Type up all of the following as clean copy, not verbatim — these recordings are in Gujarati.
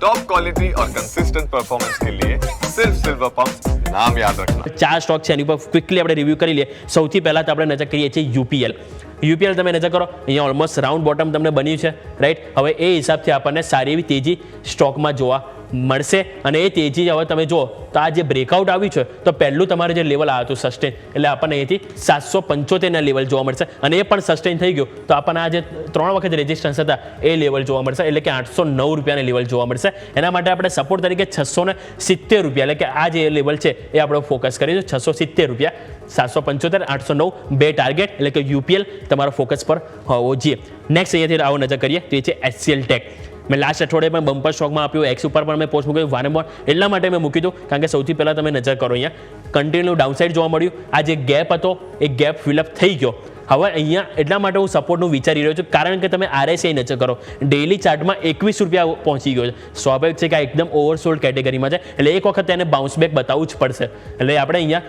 टॉप क्वालिटी और कंसिस्टेंट परफॉर्मेंस के लिए सिर्फ सिल्वर पंप, नाम याद रखना। 4 સ્ટોક છે એની પર ક્વિકલી આપણે રિવ્યૂ કરી લઈએ। સૌથી પહેલાં તો આપણે નજર કરીએ છીએ યુપીએલ તમે નજર કરો, અહીંયા ઓલમોસ્ટ રાઉન્ડ બોટમ તમને બન્યું છે, રાઈટ। હવે એ હિસાબથી આપણને સારી એવી તેજી સ્ટોકમાં જોવા મળશે અને એ તેજી હવે તમે જુઓ તો આ જે બ્રેકઆઉટ આવ્યું છે તો પહેલું તમારે જે લેવલ આવ્યું હતું સસ્ટેન, એટલે આપણને અહીંથી 775ના લેવલ જોવા મળશે અને એ પણ સસ્ટેન થઈ ગયું તો આપણને આ જે 3 વખત રેઝિસ્ટન્સ હતા એ લેવલ જોવા મળશે, એટલે કે 809 રૂપિયાના લેવલ જોવા મળશે। એના માટે આપણે સપોર્ટ તરીકે 670 રૂપિયા, એટલે કે આ જે લેવલ છે એ આપણે ફોકસ કરીશું, 670 રૂપિયા, 775, 809 બે ટાર્ગેટ, એટલે કે યુપીએલ તમારો ફોકસ પર હોવો જોઈએ। નેક્સ્ટ અહીંયાથી આવો નજર કરીએ તો એ છે HCL ટેક। મેં લાસ્ટ અઠવાડિયે પણ બમ્પર સ્ટોકમાં આપ્યું, એક્સ ઉપર પણ મેં પોસ્ટ મૂક્યું વારંવાર, એટલા માટે મેં મૂક્યું હતું કારણ કે સૌથી પહેલાં તમે નજર કરો અહીંયા કન્ટિન્યુ ડાઉનસાઇડ જોવા મળ્યું, આ જે ગેપ હતો એ ગેપ ફિલઅપ થઈ ગયો। હવે અહીંયા એટલા માટે હું સપોર્ટનું વિચારી રહ્યો છું કારણ કે તમે RSI નજર કરો, ડેઇલી ચાર્ટમાં 21 રૂપિયા પહોંચી ગયો છે, સ્વાભાવિક છે કે આ એકદમ ઓવરસોલ્ડ કેટેગરીમાં છે, એટલે એક વખત તેને બાઉન્સ બેક બતાવવું જ પડશે। એટલે આપણે અહીંયા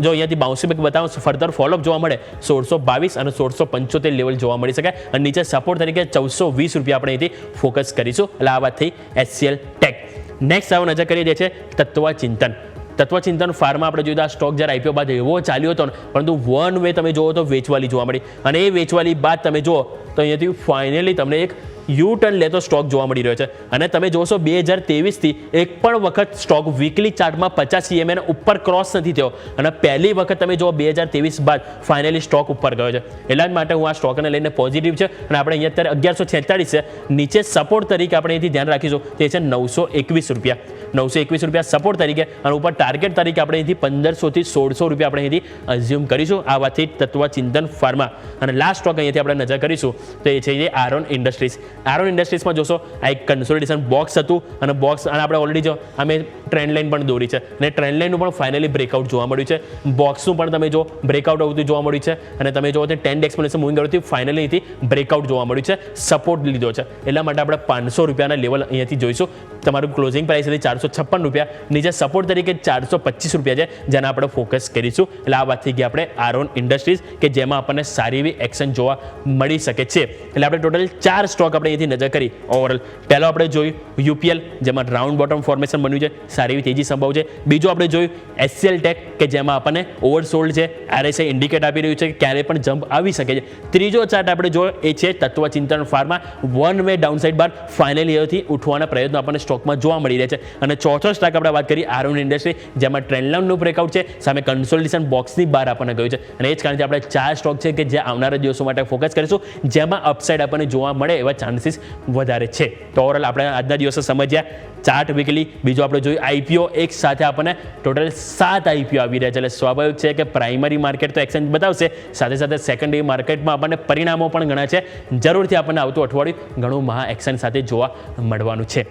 જો અહીંયાથી બાઉન્સ બેક બતાવો ફર્ધર ફોલોઅપ જોવા મળે 1622 અને 1675 લેવલ જોવા મળી શકે અને નીચે સપોર્ટ તરીકે 1420 રૂપિયા આપણે અહીંથી ફોકસ કરીશું। એટલે આ વાત થઈ HCL ટેક। નેક્સ્ટ આવો નજર કરીએ જે છે તત્વચિંતન ફાર્મા। આપણે જોયું આ સ્ટોક જ્યારે IPO બાદ એવો ચાલ્યો હતો ને, પરંતુ વન વે તમે જુઓ તો વેચવાલી જોવા મળી અને એ વેચવાલી બાદ તમે જુઓ તો અહીંયાથી ફાઇનલી તમને એક યુ ટર્ન લેતો સ્ટોક જોવા મળી રહ્યો છે અને તમે જોશો 2023થી એક પણ વખત સ્ટોક વીકલી ચાર્ટમાં 50 EMA ઉપર ક્રોસ નથી થયો અને પહેલી વખત તમે જો 2023 બાદ ફાઇનલી સ્ટોક ઉપર ગયો છે। એટલા જ માટે હું આ સ્ટોકને લઈને પોઝિટિવ છે અને આપણે અહીંયા અત્યારે 1146 છે, નીચે સપોર્ટ તરીકે આપણે અહીંથી ધ્યાન રાખીશું તે છે 921 રૂપિયા, 921 રૂપિયા સપોર્ટ તરીકે અને ઉપર ટાર્ગેટ તરીકે આપણે અહીંથી 1500 થી 1600 રૂપિયા આપણે અહીંથી અઝ્યુમ કરીશું। આ વાતથી તત્વચિંતન ફાર્મા। અને લાસ્ટ સ્ટોક અહીંયાથી આપણે નજર કરીશું તો એ છે આરોન ઇન્ડસ્ટ્રીઝમાં જોશો આ એક કન્સોલિડેશન બોક્સ હતું અને બોક્સ અને આપણે ઓલરેડી જો અમે ટ્રેન્ડ લાઇન પણ દોરી છે અને ટ્રેન્ડ લાઇનનું પણ ફાઇનલી બ્રેકઆઉટ જોવા મળ્યું છે, બોક્સનું પણ તમે જો બ્રેકઆઉટ આવતું જોવા મળ્યું છે અને તમે જો 10 એક્સપોનેન્શિયલ મૂવિંગ આવતી ફાઇનલી અહીંથી બ્રેકઆઉટ જોવા મળ્યું છે, સપોર્ટ લીધો છે। એટલા માટે આપણે 500 રૂપિયાના લેવલ અહીંયાથી જોઈશું। તમારું ક્લોઝિંગ પ્રાઇસ હતી 456 રૂપિયા, નીચે સપોર્ટ તરીકે 425 રૂપિયા છે જેના આપણે ફોકસ કરીશું। એટલે આ વાત થઈ ગઈ આપણે આરોન ઇન્ડસ્ટ્રીઝ કે જેમાં આપણને સારી એવી એક્શન જોવા મળી શકે છે। એટલે આપણે ટોટલ 4 સ્ટોક આપણે અહીંથી નજર કરી ઓવરઓલ। પહેલો આપણે જોયું UPL જેમાં રાઉન્ડ બોટમ ફોર્મેશન બન્યું છે, સારી એવી તેજી સંભવ છે। બીજું આપણે જોયું HCL ટેક કે જેમાં આપણને ઓવરસોલ્ડ છે, RSI ઇન્ડિકેટ આપી રહ્યું છે કે ક્યારે પણ જમ્પ આવી શકે છે। ત્રીજો ચાર્ટ આપણે જોયો એ છે તત્વચિંતન ફાર્મા, વન વે ડાઉનસાઇડ બાર ફાઇનલી એથી ઉઠવાના પ્રયત્નો આપણને સ્ટોકમાં જોવા મળી રહ્યા છે। અને ચોથો સ્ટોક આપણે વાત કરી આરોન ઇન્ડસ્ટ્રી જેમાં ટ્રેન્ડ લાઇનનું બ્રેકઆઉટ છે, સામે કન્સોલિડેશન બોક્સની બહાર આપણને ગયું છે અને એ જ કારણથી આપણે 4 સ્ટોક છે કે જે આવનારા દિવસો માટે ફોકસ કરીશું જેમાં અપસાઇડ આપણને જોવા મળે એવા ચાન્સીસ વધારે છે। તો ઓવરઓલ આપણે આજના દિવસો સમજ્યા ચાર્ટ વીકલી, બીજું આપણે જોયું IPO એક સાથે આપણને ટોટલ 7 IPO આવી રહ્યા છે, એટલે સ્વાભાવિક છે કે પ્રાઇમરી માર્કેટ તો એક્સચેન્જ બતાવશે, સાથે સાથે સેકન્ડરી માર્કેટમાં આપણને પરિણામો પણ ઘણા છે, જરૂરથી આપણને આવતું અઠવાડિયું ઘણું મહા એક્શન સાથે જોવા મળવાનું છે।